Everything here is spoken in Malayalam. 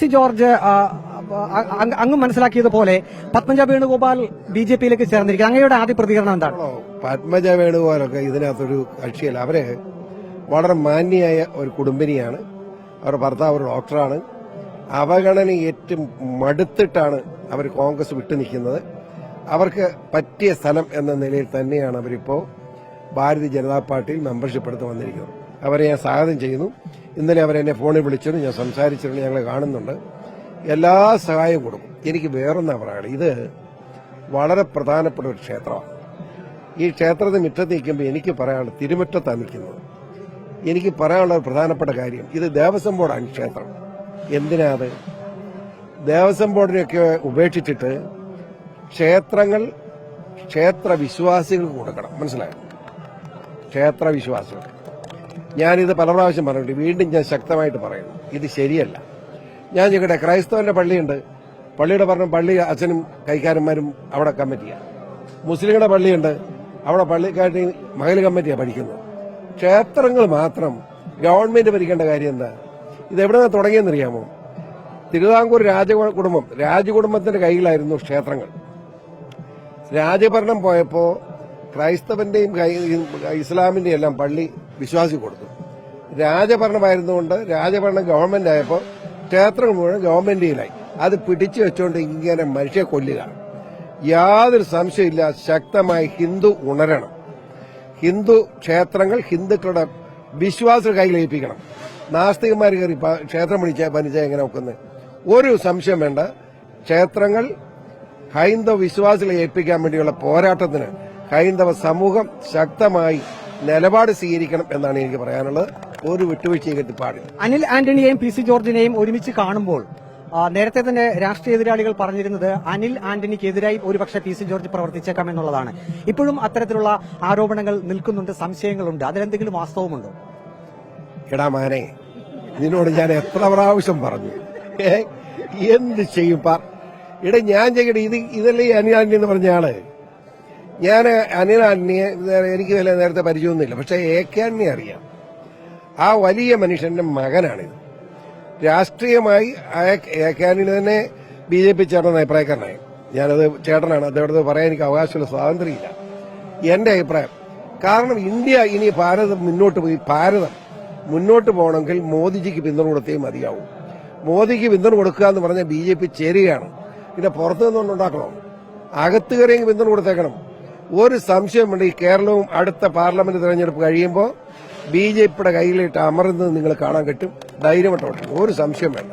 സി ജോർജ് അങ്ങ് മനസ്സിലാക്കിയതുപോലെ പത്മജ വേണുഗോപാൽ ബിജെപിയിലേക്ക് ചേർന്നിരിക്കുന്നത്, അങ്ങയുടെ ആദ്യ പ്രതികരണം എന്താണ്? പത്മജ വേണുഗോപാലൊക്കെ ഇതിനകത്തൊരു കക്ഷിയല്ല. അവര് വളരെ മാന്യയായ ഒരു കുടുംബിനിയാണ്. അവരുടെ ഭർത്താവ് ഒരു ഡോക്ടറാണ്. അവഗണന ഏറ്റവും മടുത്തിട്ടാണ് അവർ കോൺഗ്രസ് വിട്ടു നിൽക്കുന്നത്. അവർക്ക് പറ്റിയ സ്ഥലം എന്ന നിലയിൽ തന്നെയാണ് അവരിപ്പോ ഭാരതീയ ജനതാ പാർട്ടിയിൽ മെമ്പർഷിപ്പ് എടുത്ത് വന്നിരിക്കുന്നത്. അവരെ ഞാൻ സ്വാഗതം ചെയ്യുന്നു. ഇന്നലെ അവരെന്നെ ഫോണിൽ വിളിച്ചിരുന്നു, ഞാൻ സംസാരിച്ചിരുന്നു, ഞങ്ങൾ കാണുന്നുണ്ട്. എല്ലാ സഹായവും കൊടുക്കും. എനിക്ക് വേറൊന്നാ പറയുന്നത്, ഇത് വളരെ പ്രധാനപ്പെട്ട ഒരു ക്ഷേത്രമാണ്. ഈ ക്ഷേത്രത്തിന് മുറ്റത്ത് നിൽക്കുമ്പോൾ എനിക്ക് പറയാനുള്ളത്, തിരുമുറ്റത്താണ് നിൽക്കുന്നത്. എനിക്ക് പറയാനുള്ള ഒരു പ്രധാനപ്പെട്ട കാര്യം, ഇത് ദേവസ്വം ബോർഡാണ് ക്ഷേത്രം. എന്തിനാ അത്? ദേവസ്വം ബോർഡിനെയൊക്കെ ഉപേക്ഷിച്ചിട്ട് ക്ഷേത്രങ്ങൾ ക്ഷേത്ര വിശ്വാസികൾക്ക് കൊടുക്കണം. മനസ്സിലായോ? ക്ഷേത്ര വിശ്വാസികൾ. ഞാനിത് പല പ്രാവശ്യം പറഞ്ഞിട്ടുണ്ട്, വീണ്ടും ഞാൻ ശക്തമായിട്ട് പറയുന്നു, ഇത് ശരിയല്ല. ഞാൻ ഞങ്ങളുടെ ക്രൈസ്തവന്റെ പള്ളിയുണ്ട്, പള്ളിയുടെ പറഞ്ഞ പള്ളി അച്ഛനും കൈക്കാരന്മാരും അവിടെ കമ്മിറ്റിയാണ്. മുസ്ലിങ്ങളുടെ പള്ളിയുണ്ട്, അവിടെ പള്ളിക്കാട്ടി മഹൽ കമ്മിറ്റിയാണ് പഠിക്കുന്നത്. ക്ഷേത്രങ്ങൾ മാത്രം ഗവൺമെന്റ് ഭരിക്കേണ്ട കാര്യം എന്താ? ഇതെവിടെ നിന്ന് തുടങ്ങിയെന്നറിയാമോ? തിരുവിതാംകൂർ രാജകുടുംബത്തിന്റെ കയ്യിലായിരുന്നു ക്ഷേത്രങ്ങൾ. രാജഭരണം പോയപ്പോ ക്രൈസ്തവന്റെയും ഇസ്ലാമിന്റെയും എല്ലാം പള്ളി വിശ്വാസി കൊടുത്തു. രാജഭരണമായിരുന്നുകൊണ്ട് രാജഭരണം ഗവൺമെന്റ് ആയപ്പോൾ ക്ഷേത്രങ്ങൾ മുഴുവൻ ഗവൺമെന്റിലായി. അത് പിടിച്ചു വെച്ചുകൊണ്ട് ഇങ്ങനെ മനുഷ്യ കൊല്ലുക. യാതൊരു സംശയമില്ല, ശക്തമായി ഹിന്ദു ഉണരണം. ഹിന്ദു ക്ഷേത്രങ്ങൾ ഹിന്ദുക്കളുടെ വിശ്വാസ കയ്യിലേൽപ്പിക്കണം. നാസ്തികന്മാർ കയറി ക്ഷേത്രം പണിച്ചാൽ എങ്ങനെ നോക്കുന്നത്? ഒരു സംശയം വേണ്ട. ക്ഷേത്രങ്ങൾ ഹൈന്ദവ വിശ്വാസികളെ ഏൽപ്പിക്കാൻ വേണ്ടിയുള്ള പോരാട്ടത്തിന് ഹൈന്ദവ സമൂഹം ശക്തമായി നിലപാട് സ്വീകരിക്കണം എന്നാണ് എനിക്ക് പറയാനുള്ളത്. ഒരു വിട്ടുവീഴ്ചയും പാടില്ല. അനിൽ ആന്റണിയെയും പി സി ജോർജിനെയും ഒരുമിച്ച് കാണുമ്പോൾ നേരത്തെ തന്നെ രാഷ്ട്രീയ എതിരാളികൾ പറഞ്ഞിരുന്നത് അനിൽ ആന്റണിക്കെതിരായി ഒരുപക്ഷെ പി സി ജോർജ് പ്രവർത്തിച്ചേക്കാം എന്നുള്ളതാണ്. ഇപ്പോഴും അത്തരത്തിലുള്ള ആരോപണങ്ങൾ നിൽക്കുന്നുണ്ട്, സംശയങ്ങളുണ്ട്. അതിലെന്തെങ്കിലും വാസ്തവമുണ്ടോ? എടാ മാനെ, നിന്നോട് ഞാൻ എത്ര പ്രാവശ്യം പറഞ്ഞു, എന്ത് ചെയ്യും? ഇവിടെ ഞാൻ ചെയ്യട്ടെ. ഇതല്ലേ അനിൽ ആന്റണി എന്ന് പറഞ്ഞ ആള്. ഞാൻ അനിൽ ആന്റണിയെ എനിക്ക് നേരത്തെ പരിചയമൊന്നുമില്ല, പക്ഷെ എ കെ ആന്റണിയെ അറിയാം. ആ വലിയ മനുഷ്യന്റെ മകനാണിത്. രാഷ്ട്രീയമായി എ കെ ആന്റണി തന്നെ ബിജെപി ചേർന്ന അഭിപ്രായക്കാരനായി. ഞാനത് ചേട്ടനാണ്, അദ്ദേഹത്തെ പറയാൻ എനിക്ക് അവകാശമുള്ള സ്വാതന്ത്ര്യമില്ല. എന്റെ അഭിപ്രായം, കാരണം ഇന്ത്യ ഇനി ഭാരതം മുന്നോട്ട് പോകണമെങ്കിൽ മോദിജിക്ക് പിന്തുണ കൊടുത്തേ മതിയാവും. മോദിക്ക് പിന്തുണ കൊടുക്കുക എന്ന് പറഞ്ഞാൽ ബിജെപി ചേരുകയാണ്. പിന്നെ പുറത്തു നിന്നുണ്ടാക്കണം, അകത്ത് കയറിയെങ്കിൽ പിന്തുണ കൊടുത്തേക്കണം. ഒരു സംശയമുണ്ട്, ഈ കേരളവും അടുത്ത പാർലമെന്റ് തെരഞ്ഞെടുപ്പ് കഴിയുമ്പോൾ ബിജെപിയുടെ കയ്യിലിട്ട് അമർന്നത് നിങ്ങൾ കാണാൻ കിട്ടും. ധൈര്യമായിട്ട് ഒരു സംശയം വേണ്ട.